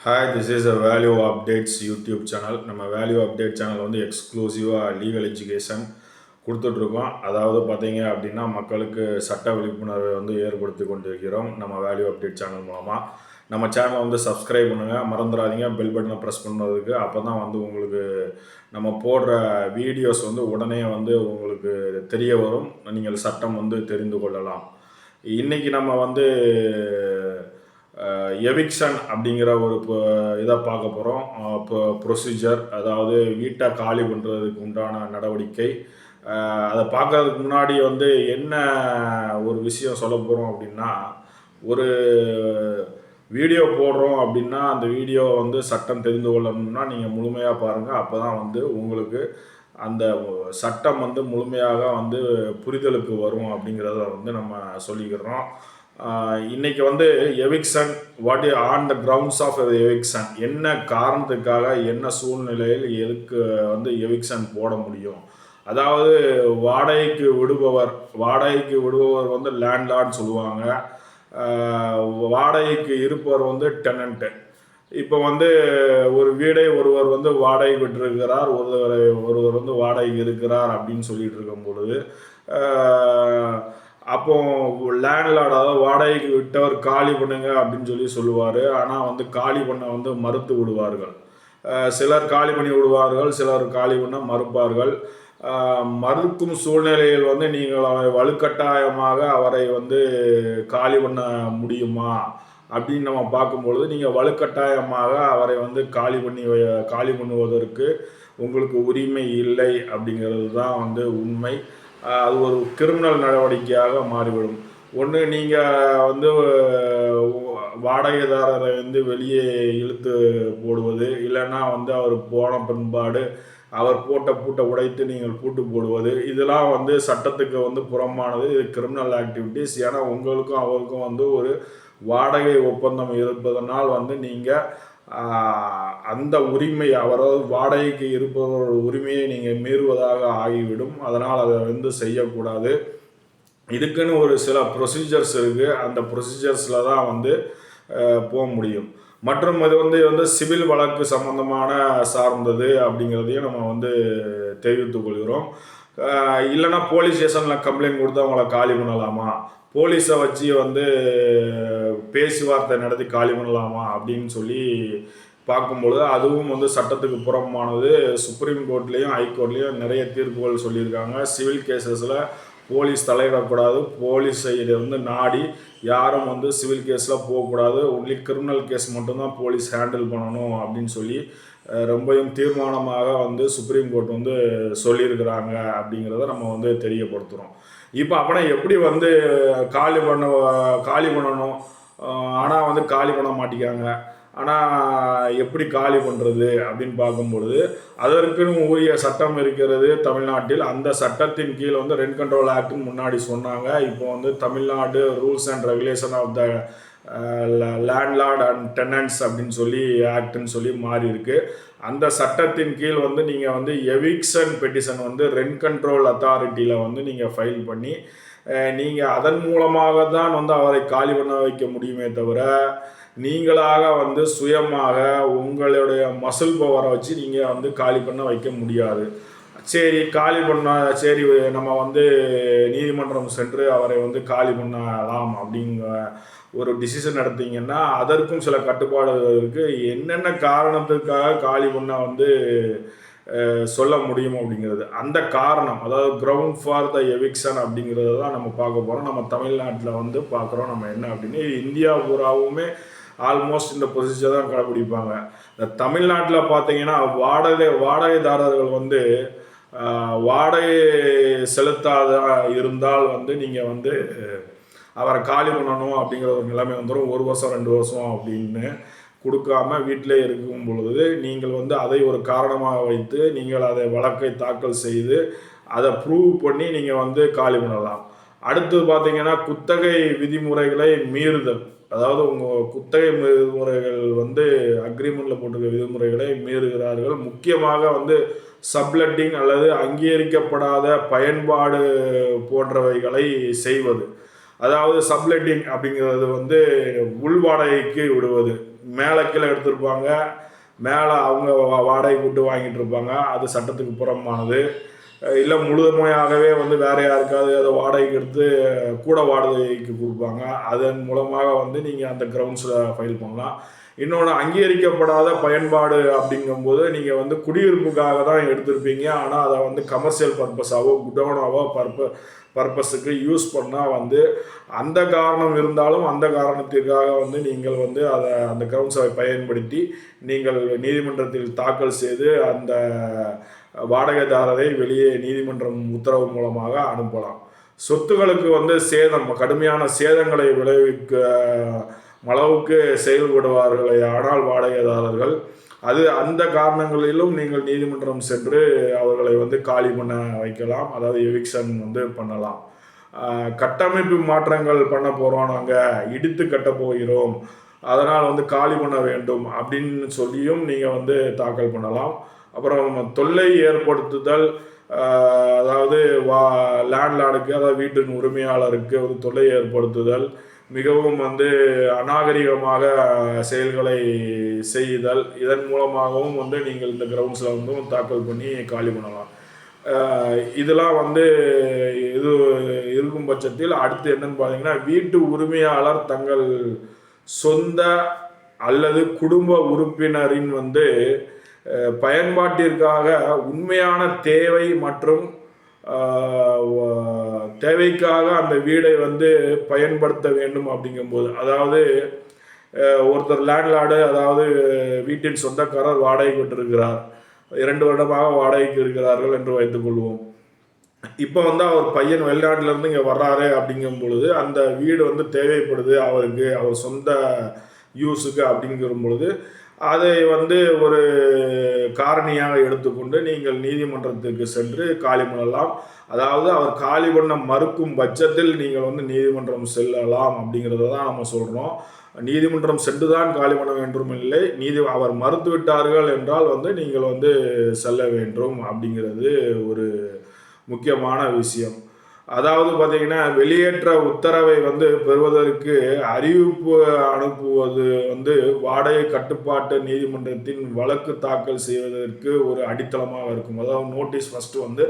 Hi, this is a Value Updates YouTube channel. நம்ம value update channel வந்து எக்ஸ்க்ளூசிவாக legal education கொடுத்துட்ருக்கோம். அதாவது பார்த்தீங்க அப்படின்னா மக்களுக்கு சட்ட விழிப்புணர்வை வந்து ஏற்படுத்தி கொண்டிருக்கிறோம் நம்ம வேல்யூ அப்டேட் சேனல் மூலமாக. நம்ம சேனலை வந்து சப்ஸ்கிரைப் பண்ணுங்கள், மறந்துடாதீங்க பெல் பட்டனை ப்ரெஸ் பண்ணுறதுக்கு. அப்போ தான் வந்து உங்களுக்கு நம்ம போடுற வீடியோஸ் வந்து உடனே வந்து உங்களுக்கு தெரிய வரும், நீங்கள் சட்டம் வந்து தெரிந்து கொள்ளலாம். இன்றைக்கி நம்ம வந்து எவிக்ஷன் அப்படிங்கிற ஒரு இதை பார்க்க போகிறோம். இப்போ ப்ரொசீஜர், அதாவது வீட்டை காலி பண்ணுறதுக்கு உண்டான நடவடிக்கை. அதை பார்க்கறதுக்கு முன்னாடி வந்து என்ன ஒரு விஷயம் சொல்ல போகிறோம் அப்படின்னா, ஒரு வீடியோ போடுறோம் அப்படின்னா அந்த வீடியோ வந்து சட்டம் தெரிந்து கொள்ளணும்னா நீங்கள் முழுமையாக பாருங்கள். அப்போ தான் வந்து உங்களுக்கு அந்த சட்டம் வந்து முழுமையாக வந்து புரிதலுக்கு வரும் அப்படிங்கிறத வந்து நம்ம சொல்லிக்கிறோம். இன்றைக்கி வந்து eviction what on the grounds of eviction, என்ன காரணத்துக்காக என்ன சூழ்நிலையில் எதுக்கு வந்து எவிக்ஷன் போட முடியும். அதாவது வாடகைக்கு விடுபவர் வந்து லேண்ட்லார்ட் சொல்லுவாங்க, வாடகைக்கு இருப்பவர் வந்து டெனண்ட்டு. இப்போ வந்து ஒரு வீடை ஒருவர் வந்து வாடகை விட்டிருக்கிறார், ஒருவர் வந்து வாடகை இருக்கிறார் அப்படின்னு சொல்லிட்டு இருக்கும் பொழுது, அப்போ லேண்ட்லார்ட், அதாவது வாடகைக்கு விட்டவர் காலி பண்ணுங்க அப்படின்னு சொல்லுவார். ஆனால் வந்து காலி பண்ண வந்து மறுத்து விடுவார்கள். சிலர் காலி பண்ணி விடுவார்கள், சிலர் காலி பண்ண மறுப்பார்கள். மறுக்கும் சூழ்நிலையில் வந்து நீங்கள் அவரை வலுக்கட்டாயமாக அவரை வந்து காலி பண்ண முடியுமா அப்படின்னு நம்ம பார்க்கும்பொழுது, நீங்கள் வலுக்கட்டாயமாக அவரை வந்து காலி பண்ணுவதற்கு உங்களுக்கு உரிமை இல்லை அப்படிங்கிறது தான் வந்து உண்மை. அது ஒரு கிரிமினல் நடவடிக்கையாக மாறிவிடும். ஒன்று நீங்கள் வந்து வாடகைதாரரை வந்து வெளியே இழுத்து போடுவது, இல்லைன்னா வந்து அவர் போன பின்பாடு அவர் போட்ட பூட்டை உடைத்து நீங்கள் பூட்டு போடுவது, இதெல்லாம் வந்து சட்டத்துக்கு வந்து புறம்பானது. இது கிரிமினல் ஆக்டிவிட்டீஸ். ஏன்னா உங்களுக்கும் அவருக்கும் வந்து ஒரு வாடகை ஒப்பந்தம் இருப்பதனால் வந்து நீங்கள் அந்த உரிமை, அவரது வாடகைக்கு இருப்பவரோட உரிமையை நீங்கள் மீறுவதாக ஆகிவிடும். அதனால் அதை வந்து செய்யக்கூடாது. இதுக்குன்னு ஒரு சில ப்ரொசீஜர்ஸ் இருக்குது. அந்த ப்ரொசீஜர்ஸில் தான் வந்து போக முடியும். மற்றும் இது வந்து சிவில் வழக்கு சம்பந்தமான சார்ந்தது அப்படிங்கிறதையும் நம்ம வந்து தெரிவித்துக் கொள்கிறோம். இல்லைன்னா போலீஸ் ஸ்டேஷனில் கம்ப்ளைண்ட் கொடுத்து அவங்கள காலி பண்ணலாமா, போலீஸை வச்சு வந்து பேச்சுவார்த்தை நடத்தி காலி பண்ணலாமா அப்படின்னு சொல்லி பார்க்கும்பொழுது அதுவும் வந்து சட்டத்துக்கு புறம்பானது. சுப்ரீம் கோர்ட்லேயும் ஹைகோர்ட்லேயும் நிறைய தீர்ப்புகள் சொல்லியிருக்காங்க. சிவில் கேசஸில் போலீஸ் தலையிடக்கூடாது, போலீஸை வந்து நாடி யாரும் வந்து சிவில் கேஸில் போகக்கூடாது, ஒன்லி கிரிமினல் கேஸ் மட்டும்தான் போலீஸ் ஹேண்டில் பண்ணணும் அப்படின்னு சொல்லி ரொம்பவும் தீர்மானமாக வந்து சுப்ரீம் கோர்ட் வந்து சொல்லியிருக்கிறாங்க அப்படிங்கிறத நம்ம வந்து தெரியப்படுத்துகிறோம். இப்போ அப்படின்னா எப்படி வந்து காலி பண்ணணும், ஆனால் வந்து காலி பண்ண மாட்டேங்கிறாங்க. ஆனால் எப்படி காலி பண்ணுறது அப்படின்னு பார்க்கும்பொழுது அதற்குன்னு உரிய சட்டம் இருக்கிறது தமிழ்நாட்டில். அந்த சட்டத்தின் கீழ் வந்து ரெண்ட் கண்ட்ரோல் ஆக்ட்னு முன்னாடி சொன்னாங்க. இப்போ வந்து Tamil Nadu rules and regulation of the landlord and tenants அப்படின்னு சொல்லி ஆக்ட்னு சொல்லி மாறி இருக்கு. அந்த சட்டத்தின் கீழ் வந்து நீங்கள் வந்து எவிக்ஷன் பெட்டிஷன் வந்து ரெண்ட் கண்ட்ரோல் அத்தாரிட்டியில் வந்து நீங்கள் ஃபைல் பண்ணி நீங்கள் அதன் மூலமாக தான் வந்து அவரை காலி பண்ண வைக்க முடியுமே தவிர, நீங்களாக வந்து சுயமாக உங்களுடைய மசில் பவரை வச்சு நீங்கள் வந்து காலி பண்ண வைக்க முடியாது. சரி, சரி நம்ம வந்து நீதிமன்றம் சென்று அவரை வந்து காலி பண்ணலாம் அப்படிங்கிற ஒரு டிசிஷன் எடுத்தீங்கன்னா அதற்கும் சில கட்டுப்பாடுகள் இருக்குது. என்னென்ன காரணத்துக்காக காலி பண்ண வந்து சொல்ல முடியும் அப்படிங்கிறது, அந்த காரணம், அதாவது கிரவுண்ட் ஃபார் த எவிக்ஷன் அப்படிங்கிறத தான் நம்ம பார்க்க போகிறோம். நம்ம தமிழ்நாட்டில் வந்து பார்க்குறோம் நம்ம என்ன அப்படின்னு. இந்தியா பூராவுமே ஆல்மோஸ்ட் இந்த ப்ரொசீஜர் தான் கடைப்பிடிப்பாங்க. இந்த தமிழ்நாட்டில் பார்த்தீங்கன்னா வாடகைதாரர்கள் வந்து வாடகை செலுத்தாத இருந்தால் வந்து நீங்கள் வந்து அவரை காலி பண்ணணும் அப்படிங்கிற ஒரு நிலைமை வந்துடும். 1 வருஷம் 2 வருஷம் அப்படின்னு கொடுக்காம வீட்டிலே இருக்கும் பொழுது நீங்கள் வந்து அதை ஒரு காரணமாக வைத்து நீங்கள் அதை வழக்கை தாக்கல் செய்து அதை ப்ரூவ் பண்ணி நீங்கள் வந்து காலி பண்ணலாம். அடுத்து பார்த்தீங்கன்னா குத்தகை விதிமுறைகளை மீறுதல், அதாவது உங்கள் குத்தகை விதிமுறைகள் வந்து அக்ரிமெண்ட்டில் போட்டிருக்க விதிமுறைகளை மீறுகிறார்கள். முக்கியமாக வந்து சப்லெட்டிங் அல்லது அங்கீகரிக்கப்படாத பயன்பாடு போன்றவைகளை செய்வது. அதாவது சப்லெட்டிங் அப்படிங்கிறது வந்து உள்வாடகைக்கு விடுவது. மேலே கீழே எடுத்திருப்பாங்க, மேலே அவங்க வாடகை விட்டு வாங்கிட்டு இருப்பாங்க. அது சட்டத்துக்கு புறம்பானது. இல்லை முழுமையாகவே வந்து வேறு யாருக்காவது அதை வாடகைக்கு எடுத்து கூட வாடகைக்கு கொடுப்பாங்க. அதன் மூலமாக வந்து நீங்கள் அந்த கிரவுண்ட்ஸில் ஃபைல் பண்ணலாம். இன்னொன்று, அங்கீகரிக்கப்படாத பயன்பாடு அப்படிங்கும்போது நீங்கள் வந்து குடியிருப்புக்காக தான் எடுத்திருப்பீங்க. ஆனால் அதை வந்து கமர்ஷியல் பர்பஸாவோ குடோனாவோ பர்பஸுக்கு யூஸ் பண்ணால் வந்து அந்த காரணம் இருந்தாலும் அந்த காரணத்திற்காக வந்து நீங்கள் வந்து அதை அந்த கிரவுண்ட்ஸை பயன்படுத்தி நீங்கள் நீதிமன்றத்தில் தாக்கல் செய்து அந்த வாடகைதாரரை வெளியே நீதிமன்றம் உத்தரவு மூலமாக அனுப்பலாம். சொத்துக்களுக்கு வந்து சேதம், கடுமையான சேதங்களை விளைவிக்க அளவுக்கு செயல்படுவார்களே ஆனால் வாடகைதாரர்கள், அது அந்த காரணங்களிலும் நீங்கள் நீதிமன்றம் சென்று அவர்களை வந்து காலி பண்ண வைக்கலாம். அதாவது எவிக்ஷன் வந்து பண்ணலாம். கட்டமைப்பு மாற்றங்கள் பண்ண போகிறோம், நாங்கள் இடித்து கட்ட போகிறோம், அதனால் வந்து காலி பண்ண வேண்டும் அப்படின்னு சொல்லியும் நீங்கள் வந்து தாக்கல் பண்ணலாம். அப்புறம் தொல்லை ஏற்படுத்துதல், அதாவது லேண்ட்லார்டுக்கு, அதாவது வீட்டின் உரிமையாளருக்கு வந்து தொல்லை ஏற்படுத்துதல், மிகவும் வந்து அநாகரிகமாக செயல்களை செய்தல், இதன் மூலமாகவும் வந்து நீங்கள் இந்த கிரவுண்ட்ஸில் வந்து தாக்கல் பண்ணி காலி பண்ணலாம். இதெல்லாம் வந்து இது இருக்கும் பட்சத்தில் அடுத்து என்னன்னு பார்த்தீங்கன்னா, வீட்டு உரிமையாளர் தங்கள் சொந்த அல்லது குடும்ப உறுப்பினரின் வந்து பயன்பாட்டிற்காக உண்மையான தேவை மற்றும் தேவைக்காக அந்த வீடை வந்து பயன்படுத்த வேண்டும் அப்படிங்கும்போது, அதாவது ஒருத்தர் லேண்ட்லார்டு, அதாவது வீட்டின் சொந்தக்காரர் வாடகைக்கு விட்டிருக்கிறார், 2 வருடமாக வாடகைக்கு இருக்கிறார்கள் என்று வைத்துக்கொள்வோம். இப்போ வந்து அவர் பையன் வெளிநாட்டிலேருந்து இங்கே வர்றாரு அப்படிங்கும் பொழுது அந்த வீடு வந்து தேவைப்படுது அவருக்கு, அவர் சொந்த யூஸுக்கு அப்படிங்கிற பொழுது அதை வந்து ஒரு காரணியாக எடுத்துக்கொண்டு நீங்கள் நீதிமன்றத்துக்கு சென்று காலி பண்ணலாம். அதாவது அவர் காலி பண்ண மறுக்கும் பட்சத்தில் நீங்கள் வந்து நீதிமன்றம் செல்லலாம் அப்படிங்கிறத தான் நம்ம சொல்கிறோம். நீதிமன்றம் சென்று தான் காலி பண்ண வேண்டும் இல்லை, அவர் மறுத்து விட்டார்கள் என்றால் வந்து நீங்கள் வந்து செல்ல வேண்டும் அப்படிங்கிறது ஒரு முக்கியமான விஷயம். அதாவது பார்த்தீங்கன்னா, வெளியேற்ற உத்தரவை வந்து பெறுவதற்கு அறிவிப்பு அனுப்புவது வந்து வாடகை கட்டுப்பாட்டு நீதிமன்றத்தின் வழக்கு தாக்கல் செய்வதற்கு ஒரு அடித்தளமாக இருக்கும். அதாவது நோட்டீஸ் ஃபஸ்ட்டு வந்து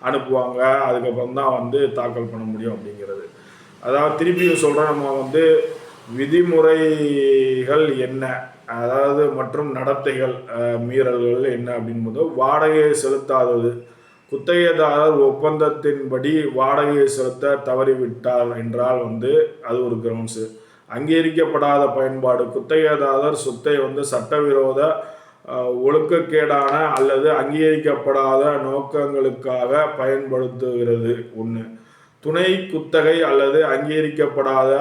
அனுப்புவாங்க, அதுக்கப்புறம் தான் வந்து தாக்கல் பண்ண முடியும் அப்படிங்கிறது. அதாவது திருப்பியும் சொல்கிறோம், நம்ம வந்து விதிமுறைகள் என்ன, அதாவது மற்றும் நடத்தைகள் மீறல்கள் என்ன அப்படின்போது, வாடகையை செலுத்தாதது, குத்தகைதாரர் ஒப்பந்தத்தின்படி வாடகையை செலுத்த தவறிவிட்டார் என்றால் வந்து அது ஒரு கிரவுண்ட்ஸு. அங்கீகரிக்கப்படாத பயன்பாடு, குத்தகைதாரர் சொத்தை வந்து சட்டவிரோத ஒழுக்கக்கேடான அல்லது அங்கீகரிக்கப்படாத நோக்கங்களுக்காக பயன்படுத்துகிறது ஒன்று. துணை குத்தகை அல்லது அங்கீகரிக்கப்படாத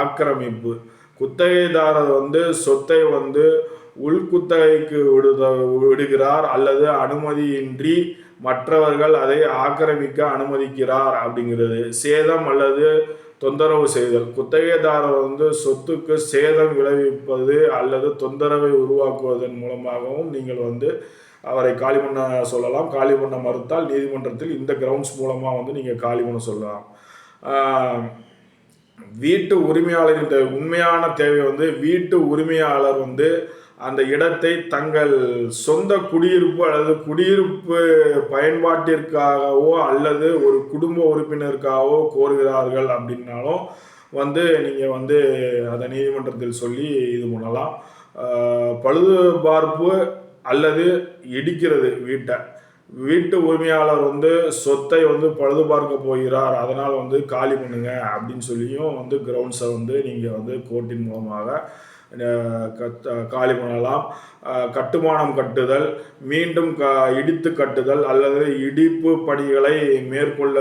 ஆக்கிரமிப்பு, குத்தகைதாரர் வந்து சொத்தை வந்து உள்குத்தகைக்கு விடுகிறார் அல்லது அனுமதியின்றி மற்றவர்கள் அதை ஆக்கிரமிக்க அனுமதிக்கிறார் அப்படிங்கிறது. சேதம் அல்லது தொந்தரவு செய்தல், குத்தகைதாரர் வந்து சொத்துக்கு சேதம் விளைவிப்பது அல்லது தொந்தரவை உருவாக்குவதன் மூலமாகவும் நீங்கள் வந்து அவரை காலி பண்ண சொல்லலாம். காலி பண்ண மறுத்தால் நீதிமன்றத்தில் இந்த கிரவுண்ட்ஸ் மூலமாக வந்து நீங்கள் காலி பண்ண சொல்லலாம். வீட்டு உரிமையாளரின் உண்மையான தேவை வந்து வீட்டு உரிமையாளர் வந்து அந்த இடத்தை தங்கள் சொந்த குடியிருப்பு அல்லது குடியிருப்பு பயன்பாட்டிற்காகவோ அல்லது ஒரு குடும்ப உறுப்பினருக்காகவோ கோருகிறார்கள் அப்படின்னாலும் வந்து நீங்கள் வந்து அதை நீதிமன்றத்தில் சொல்லி இது பண்ணலாம். பழுதுபார்ப்பு அல்லது இடிக்கிறது, வீட்டு உரிமையாளர் வந்து சொத்தை வந்து பழுது பார்க்க போகிறார், அதனால் வந்து காலி பண்ணுங்க அப்படின்னு சொல்லியும் வந்து கிரவுண்ட்ஸை வந்து நீங்கள் வந்து கோர்ட்டின் மூலமாக காலி பண்ணலாம். கட்டுமானம் கட்டுதல், மீண்டும் இடித்து கட்டுதல் அல்லது இடிப்பு பணிகளை மேற்கொள்ள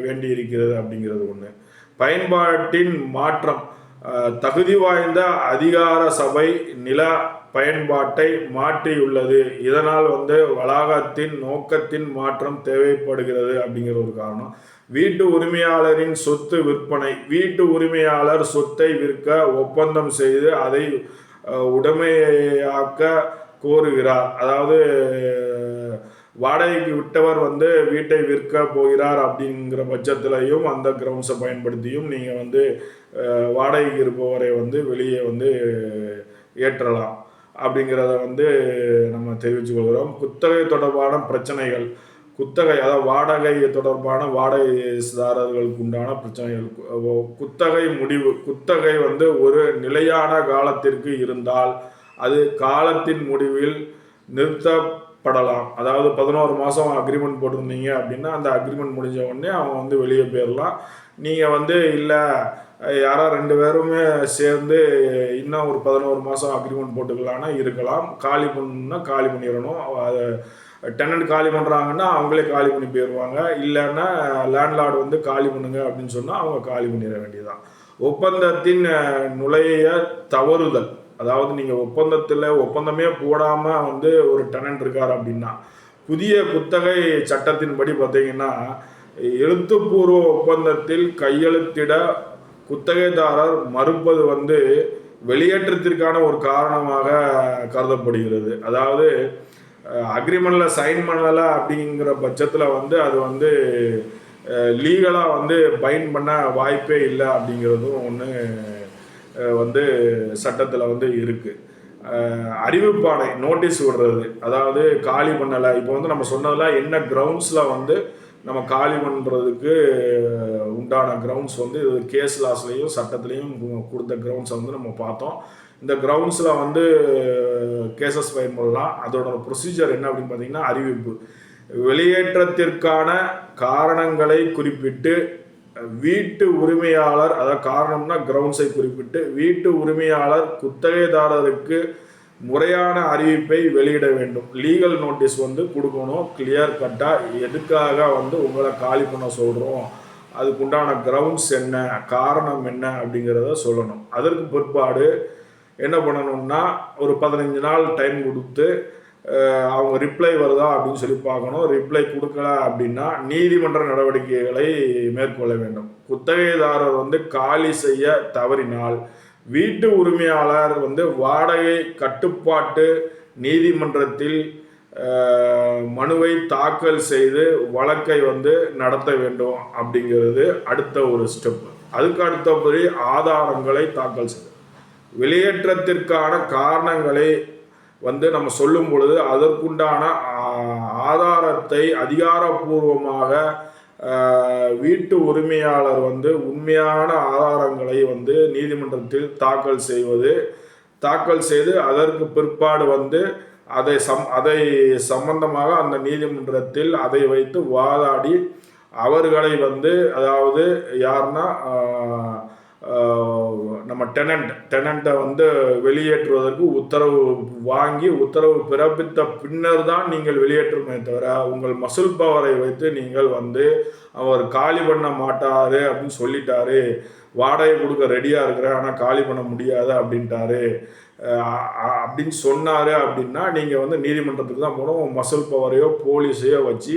வேண்டி இருக்கிறது அப்படிங்கிறது ஒன்று. பயன்பாட்டின் மாற்றம், தகுதி வாய்ந்த அதிகார சபை நில பயன்பாட்டை மாற்றியுள்ளது, இதனால் வந்து வளாகத்தின் நோக்கத்தின் மாற்றம் தேவைப்படுகிறது அப்படிங்கிற ஒரு காரணம். வீட்டு உரிமையாளரின் சொத்து விற்பனை, வீட்டு உரிமையாளர் சொத்தை விற்க ஒப்பந்தம் செய்து அதை உடைமையாக்க கோருகிறார். அதாவது வாடகைக்கு விட்டவர் வந்து வீட்டை விற்க போகிறார் அப்படிங்கிற பட்சத்திலையும் அந்த கிரவுண்ட்ஸை பயன்படுத்தியும் நீங்கள் வந்து வாடகைக்கு இருப்பவரை வந்து வெளியே வந்து ஏற்றலாம் அப்படிங்கிறத வந்து நம்ம தெரிவித்துக் கொள்கிறோம். குத்தகை தொடர்பான பிரச்சனைகள், குத்தகை அதாவது வாடகை தொடர்பான வாடகைதாரர்களுக்கு உண்டான பிரச்சனைகள், குத்தகை முடிவு, குத்தகை வந்து ஒரு நிலையான காலத்திற்கு இருந்தால் அது காலத்தின் முடிவில் நிறுத்தப்படலாம். அதாவது 11 மாதம் அக்ரிமெண்ட் போட்டிருந்தீங்க அப்படின்னா அந்த அக்ரிமெண்ட் முடிஞ்ச உடனே அவங்க வந்து வெளியே போயிடலாம். நீங்கள் வந்து இல்லை யாரோ 2 பேருமே சேர்ந்து இன்னும் ஒரு 11 மாதம் அக்ரிமெண்ட் போட்டுக்கலான்னா இருக்கலாம். காலி பண்ணணும்னா காலி பண்ணிடணும். அது டெனண்ட் காலி பண்ணுறாங்கன்னா அவங்களே காலி பண்ணி போயிடுவாங்க. இல்லைன்னா லேண்ட்லார்டு வந்து காலி பண்ணுங்க அப்படின்னு சொன்னால் அவங்க காலி பண்ணிட வேண்டியதுதான். ஒப்பந்தத்தின் நுழைய தவறுதல், அதாவது நீங்கள் ஒப்பந்தமே போடாமல் வந்து ஒரு டெனண்ட் இருக்கார் அப்படின்னா, புதிய குத்தகை சட்டத்தின்படி பார்த்தீங்கன்னா எழுத்துப்பூர்வ ஒப்பந்தத்தில் கையெழுத்திட குத்தகைதாரர் மறுப்பது வந்து வெளியேற்றத்திற்கான ஒரு காரணமாக கருதப்படுகிறது. அதாவது அக்ரிமெண்ட்டில் சைன் பண்ணலை அப்படிங்கிற பட்சத்தில் வந்து அது வந்து லீகலாக வந்து பைண்ட் பண்ண வாய்ப்பே இல்லை அப்படிங்கிறதும் ஒன்று வந்து சட்டத்தில் வந்து இருக்குது. அறிவிப்பாணை நோட்டீஸ் விடுறது, அதாவது காலி பண்ணலை, இப்போ வந்து நம்ம சொன்னதில் என்ன கிரவுண்ட்ஸில் வந்து நம்ம காலி பண்ணுறதுக்கு உண்டான கிரவுண்ட்ஸ் வந்து இது கேஸ் லாஸ்லேயும் சட்டத்துலேயும் கொடுத்த கிரவுண்ட்ஸை வந்து நம்ம பார்த்தோம். இந்த கிரவுண்ட்ஸில் வந்து கேசஸ் ஃபைல் பண்ணலாம். அதோட ப்ரொசீஜர் என்ன அப்படின்னு பார்த்தீங்கன்னா, அறிவிப்பு, வெளியேற்றத்திற்கான காரணங்களை குறிப்பிட்டு வீட்டு உரிமையாளர், அதாவது காரணம்னா கிரவுண்ட்ஸை குறிப்பிட்டு வீட்டு உரிமையாளர் குத்தகைதாரருக்கு முறையான அறிவிப்பை வெளியிட வேண்டும். லீகல் நோட்டீஸ் வந்து கொடுக்கணும், கிளியர் கட்டாக எதுக்காக வந்து உங்களை காலி பண்ண சொல்கிறோம், அதுக்குண்டான கிரவுண்ட்ஸ் என்ன, காரணம் என்ன அப்படிங்கிறத சொல்லணும். அதற்கு பிற்பாடு என்ன பண்ணணும்னா ஒரு 15 நாள் டைம் கொடுத்து அவங்க ரிப்ளை வருதா அப்படின்னு சொல்லி பார்க்கணும். ரிப்ளை கொடுக்கல அப்படின்னா நீதிமன்ற நடவடிக்கைகளை மேற்கொள்ள வேண்டும். குத்தகைதாரர் வந்து காலி செய்ய தவறினால் வீட்டு உரிமையாளர் வந்து வாடகை கட்டுப்பாட்டு நீதிமன்றத்தில் மனுவை தாக்கல் செய்து வழக்கை வந்து நடத்த வேண்டும் அப்படிங்கிறது அடுத்த ஒரு ஸ்டெப். அதுக்கு அடுத்தபடி ஆதாரங்களை தாக்கல் செய்ய, வெளியேற்றத்திற்கான காரணங்களை வந்து நம்ம சொல்லும் பொழுது அதற்குண்டான ஆதாரத்தை அதிகாரப்பூர்வமாக வீட்டு உரிமையாளர் வந்து உண்மையான ஆதாரங்களை வந்து நீதிமன்றத்தில் தாக்கல் செய்து அதற்கு பிற்பாடு வந்து அதை சம்பந்தமாக அந்த நீதிமன்றத்தில் அதை வைத்து வாதாடி அவர்களை வந்து, அதாவது யாருன்னா நம்ம டெனண்ட்டை வந்து வெளியேற்றுவதற்கு உத்தரவு வாங்கி உத்தரவு பிறப்பித்த பின்னர் தான் நீங்கள் வெளியேற்றுமே தவிர உங்கள் மசூல் பவரை வைத்து நீங்கள் வந்து அவர் காலி பண்ண மாட்டார் அப்படின்னு சொல்லிட்டாரு, வாடகை கொடுக்க ரெடியாக இருக்கிறேன் ஆனால் காலி பண்ண முடியாது அப்படின்ட்டாரு அப்படின்னு சொன்னார் அப்படின்னா நீங்கள் வந்து நீதிமன்றத்துக்கு தான் போகணும். மசூல் பவரையோ போலீஸையோ வச்சு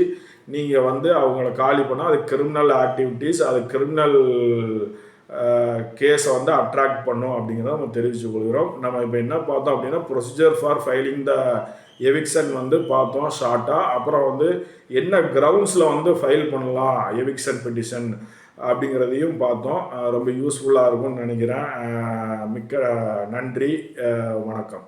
நீங்கள் வந்து அவங்கள காலி பண்ணால் அது கிரிமினல் ஆக்டிவிட்டீஸ், அது கிரிமினல் கேஸை வந்து அட்ராக்ட் பண்ணும் அப்படிங்கிறத நம்ம தெரிவித்து கொள்கிறோம். நம்ம இப்போ என்ன பார்த்தோம் அப்படின்னா procedure for filing the eviction வந்து பார்த்தோம் ஷார்ட்டாக. அப்புறம் வந்து என்ன கிரவுண்ட்ஸில் வந்து ஃபைல் பண்ணலாம் எவிக்ஷன் பெட்டிஷன் அப்படிங்கிறதையும் பார்த்தோம். ரொம்ப யூஸ்ஃபுல்லாக இருக்கும்னு நினைக்கிறேன். மிக்க நன்றி, வணக்கம்.